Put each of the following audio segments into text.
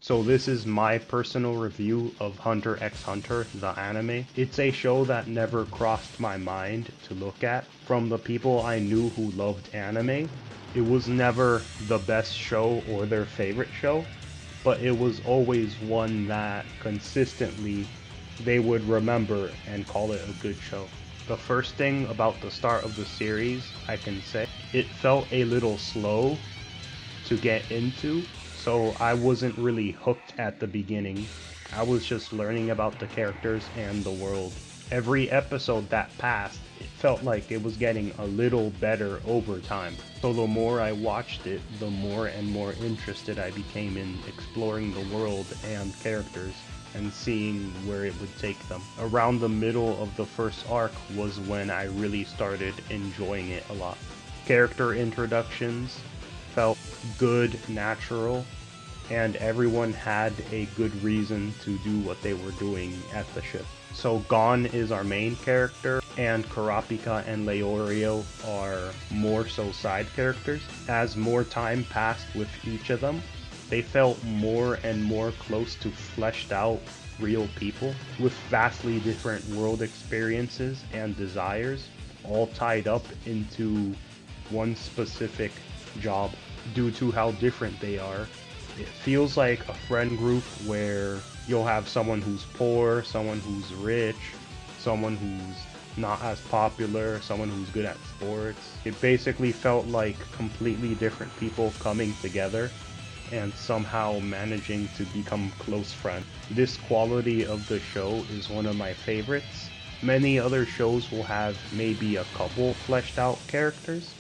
So this is my personal review of Hunter x Hunter, the anime. It's a show that never crossed my mind to look at. From the people I knew who loved anime, it was never the best show or their favorite show, but it was always one that consistently they would remember and call it a good show. The first thing about the start of the series I can say, it felt a little slow to get into, so I wasn't really hooked at the beginning. I was just learning about the characters and the world. Every episode that passed, it felt like it was getting a little better over time. So the more I watched it, the more and more interested I became in exploring the world and characters and seeing where it would take them. Around the middle of the first arc was when I really started enjoying it a lot. Character introductions felt good, natural, and everyone had a good reason to do what they were doing at the ship. So Gon is our main character, and Kurapika and Leorio are more so side characters. As more time passed with each of them, they felt more and more close to fleshed out real people with vastly different world experiences and desires, all tied up into one specific job. Due to how different they are, it feels like a friend group where you'll have someone who's poor, someone who's rich, someone who's not as popular, someone who's good at sports. It basically felt like completely different people coming together and somehow managing to become close friends. This quality of the show is one of my favorites. Many other shows will have maybe a couple fleshed out characters,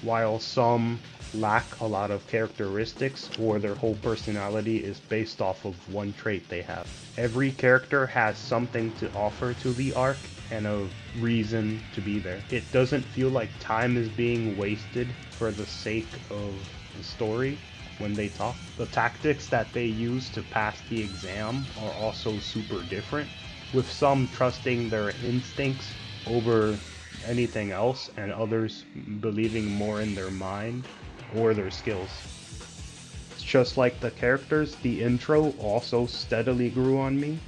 while some lack a lot of characteristics or their whole personality is based off of one trait they have. Every character has something to offer to the arc and a reason to be there. It doesn't feel like time is being wasted for the sake of the story when they talk. The tactics that they use to pass the exam are also super different, with some trusting their instincts over anything else and others believing more in their mind or their skills. Just like the characters, the intro also steadily grew on me.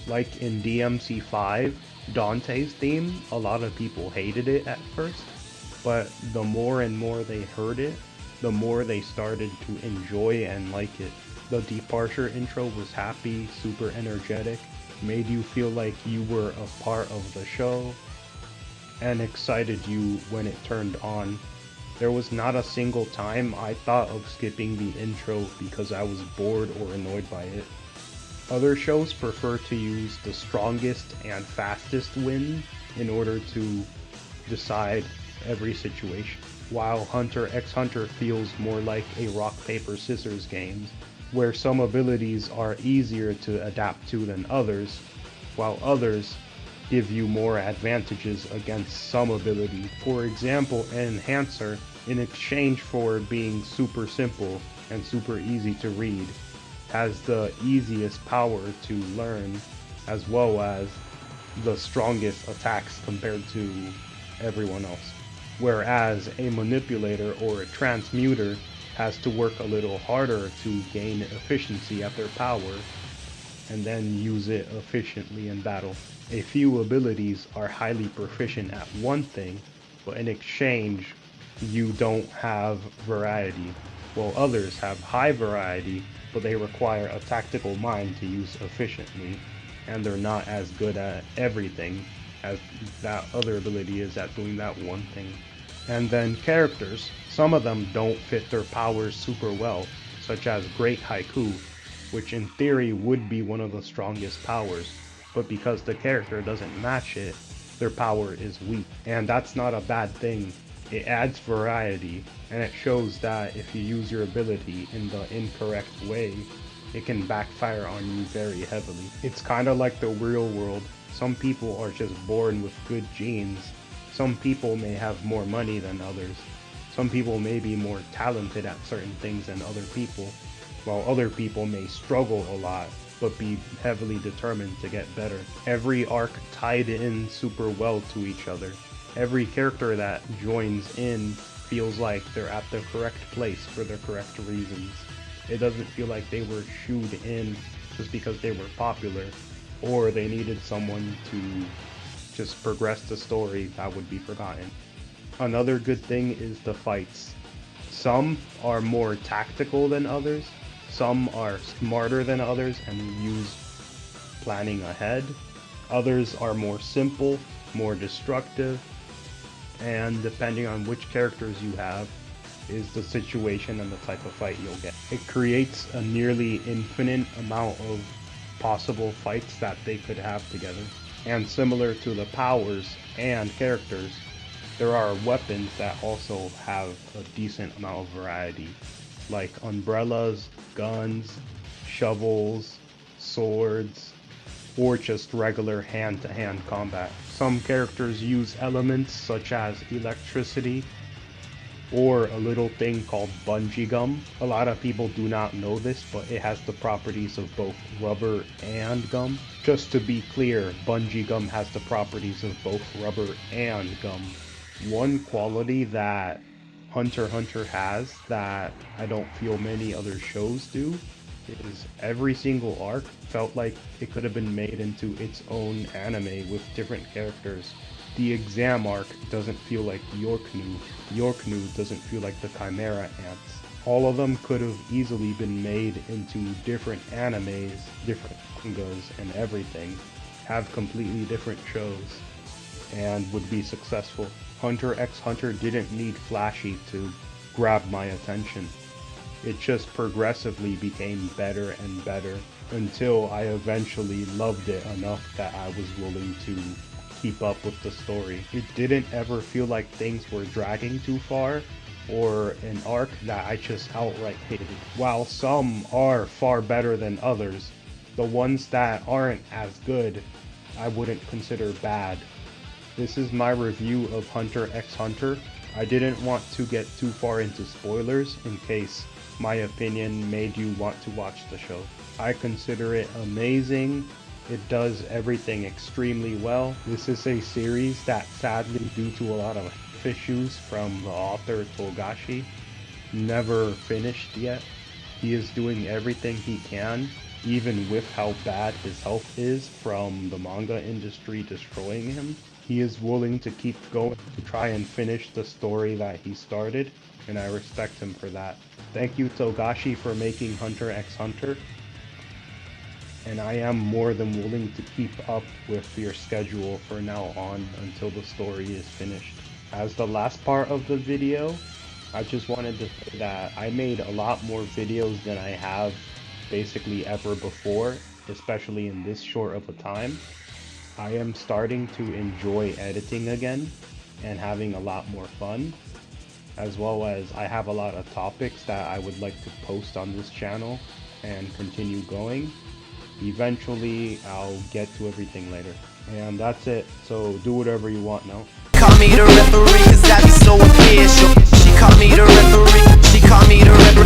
Like in DMC5, Dante's theme, a lot of people hated it at first, but the more and more they heard it, the more they started to enjoy and like it. The Departure intro was happy, super energetic, made you feel like you were a part of the show, and excited you when it turned on. There was not a single time I thought of skipping the intro because I was bored or annoyed by it. Other shows prefer to use the strongest and fastest win in order to decide every situation, while Hunter x Hunter feels more like a rock, paper, scissors game, where some abilities are easier to adapt to than others, while others give you more advantages against some ability. For example, an enhancer, in exchange for being super simple and super easy to read, has the easiest power to learn as well as the strongest attacks compared to everyone else. Whereas a manipulator or a transmuter has to work a little harder to gain efficiency at their power and then use it efficiently in battle. A few abilities are highly proficient at one thing, but in exchange, you don't have variety, while others have high variety, but they require a tactical mind to use efficiently, and they're not as good at everything as that other ability is at doing that one thing. And then characters, some of them don't fit their powers super well, such as Great Haiku, which in theory would be one of the strongest powers, but because the character doesn't match it, their power is weak. And that's not a bad thing. It adds variety, and it shows that if you use your ability in the incorrect way, it can backfire on you very heavily. It's kind of like the real world. Some people are just born with good genes. Some people may have more money than others. Some people may be more talented at certain things than other people, while other people may struggle a lot but be heavily determined to get better. Every arc tied in super well to each other. Every character that joins in feels like they're at the correct place for the correct reasons. It doesn't feel like they were shooed in just because they were popular, or they needed someone to just progress the story that would be forgotten. Another good thing is the fights. Some are more tactical than others, some are smarter than others and use planning ahead. Others are more simple, more destructive, and depending on which characters you have, is the situation and the type of fight you'll get. It creates a nearly infinite amount of possible fights that they could have together. And similar to the powers and characters, there are weapons that also have a decent amount of variety, like umbrellas, guns, shovels, swords, or just regular hand-to-hand combat. Some characters use elements such as electricity or a little thing called bungee gum. A lot of people do not know this, but it has the properties of both rubber and gum. Just to be clear, bungee gum has the properties of both rubber and gum. One quality that Hunter x Hunter has that I don't feel many other shows do is every single arc felt like it could have been made into its own anime with different characters. The exam arc doesn't feel like Yorknu. Yorknu doesn't feel like the Chimera Ants. All of them could have easily been made into different animes, different mangas, and everything. Have completely different shows, and would be successful. Hunter x Hunter didn't need flashy to grab my attention. It just progressively became better and better until I eventually loved it enough that I was willing to keep up with the story. It didn't ever feel like things were dragging too far or an arc that I just outright hated. While some are far better than others, the ones that aren't as good I wouldn't consider bad. This is my review of Hunter x Hunter. I didn't want to get too far into spoilers in case my opinion made you want to watch the show. I consider it amazing. It does everything extremely well. This is a series that, sadly, due to a lot of issues from the author Togashi, never finished yet. He is doing everything he can, even with how bad his health is from the manga industry destroying him. He is willing to keep going to try and finish the story that he started, and I respect him for that. Thank you, Togashi, for making Hunter x Hunter, and I am more than willing to keep up with your schedule for now on until the story is finished. As the last part of the video, I just wanted to say that I made a lot more videos than I have basically ever before, especially in this short of a time. I am starting to enjoy editing again and having a lot more fun, as well as I have a lot of topics that I would like to post on this channel and continue going. Eventually, I'll get to everything later. And that's it, so do whatever you want now. Call me the referee, cause I be so official. She called me the referee, she called me the referee.